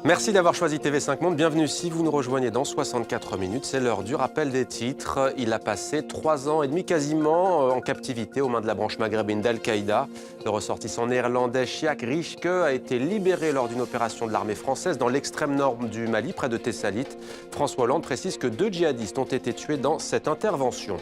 Merci d'avoir choisi TV5 Monde. Bienvenue si vous nous rejoignez dans 64 minutes. C'est l'heure du rappel des titres. Il a passé 3 ans et demi quasiment en captivité aux mains de la branche maghrébine d'Al-Qaïda. Le ressortissant néerlandais Chiak Richke a été libéré lors d'une opération de l'armée française dans l'extrême nord du Mali, près de Tessalit. François Hollande précise que 2 djihadistes ont été tués dans cette intervention.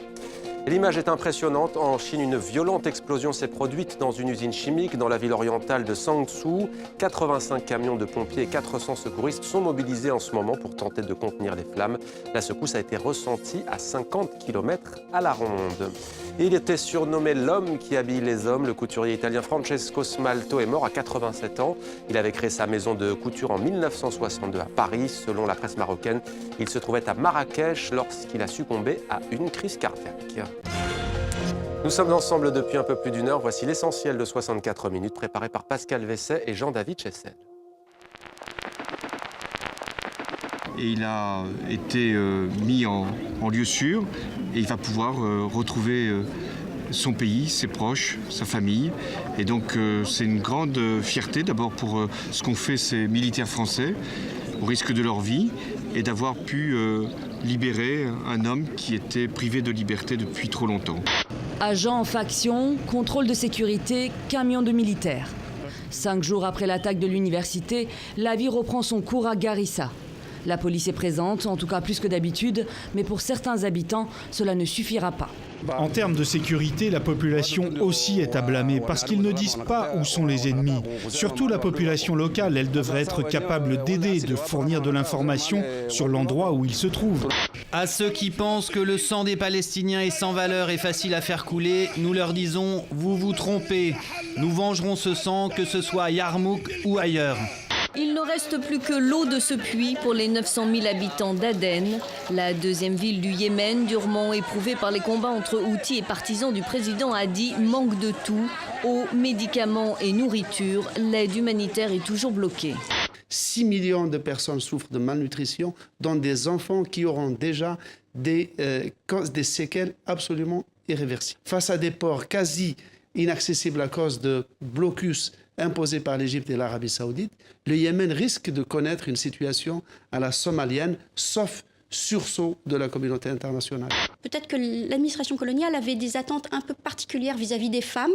L'image est impressionnante. En Chine, une violente explosion s'est produite dans une usine chimique dans la ville orientale de Sangsu. 85 camions de pompiers et 400 secouristes sont mobilisés en ce moment pour tenter de contenir les flammes. La secousse a été ressentie à 50 km à la ronde. Il était surnommé l'homme qui habille les hommes. Le couturier italien Francesco Smalto est mort à 87 ans. Il avait créé sa maison de couture en 1962 à Paris. Selon la presse marocaine, il se trouvait à Marrakech lorsqu'il a succombé à une crise cardiaque. Nous sommes ensemble depuis un peu plus d'1 heure. Voici l'essentiel de 64 minutes préparé par Pascal Vesset et Jean-David Chessel. Et il a été mis en lieu sûr et il va pouvoir retrouver son pays, ses proches, sa famille. Et donc c'est une grande fierté d'abord pour ce qu'ont fait ces militaires français au risque de leur vie et d'avoir pu libérer un homme qui était privé de liberté depuis trop longtemps. Agents en faction, contrôle de sécurité, camion de militaires. 5 jours après l'attaque de l'université, la vie reprend son cours à Garissa. La police est présente, en tout cas plus que d'habitude, mais pour certains habitants, cela ne suffira pas. En termes de sécurité, la population aussi est à blâmer parce qu'ils ne disent pas où sont les ennemis. Surtout la population locale, elle devrait être capable d'aider, de fournir de l'information sur l'endroit où ils se trouvent. À ceux qui pensent que le sang des Palestiniens est sans valeur et facile à faire couler, nous leur disons, vous vous trompez. Nous vengerons ce sang, que ce soit à Yarmouk ou ailleurs. Il ne reste plus que l'eau de ce puits pour les 900 000 habitants d'Aden, la deuxième ville du Yémen, durement éprouvée par les combats entre Houthis et partisans du président Hadi, manque de tout, eau, médicaments et nourriture. L'aide humanitaire est toujours bloquée. 6 millions de personnes souffrent de malnutrition, dont des enfants qui auront déjà des séquelles absolument irréversibles. Face à des ports quasi inaccessibles à cause de blocus imposés par l'Égypte et l'Arabie saoudite, le Yémen risque de connaître une situation à la somalienne, sauf sursaut de la communauté internationale. Peut-être que l'administration coloniale avait des attentes un peu particulières vis-à-vis des femmes.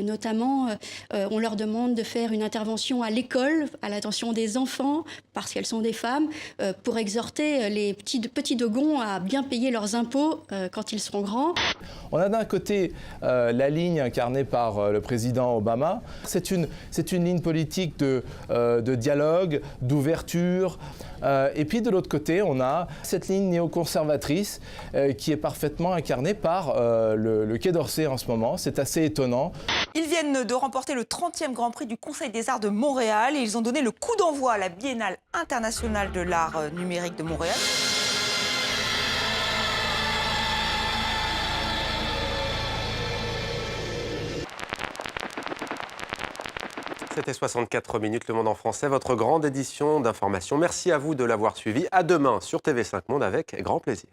Notamment, on leur demande de faire une intervention à l'école, à l'attention des enfants, parce qu'elles sont des femmes, pour exhorter les petits dogons à bien payer leurs impôts quand ils seront grands. On a d'un côté la ligne incarnée par le président Obama. C'est une ligne politique de dialogue, d'ouverture. Et puis de l'autre côté, on a cette ligne néoconservatrice qui est parfaitement incarnée par le Quai d'Orsay en ce moment. C'est assez étonnant. Ils viennent de remporter le 30e Grand Prix du Conseil des Arts de Montréal et ils ont donné le coup d'envoi à la Biennale internationale de l'art numérique de Montréal. C'était 64 minutes, Le Monde en français, votre grande édition d'information. Merci à vous de l'avoir suivi. À demain sur TV5 Monde avec grand plaisir.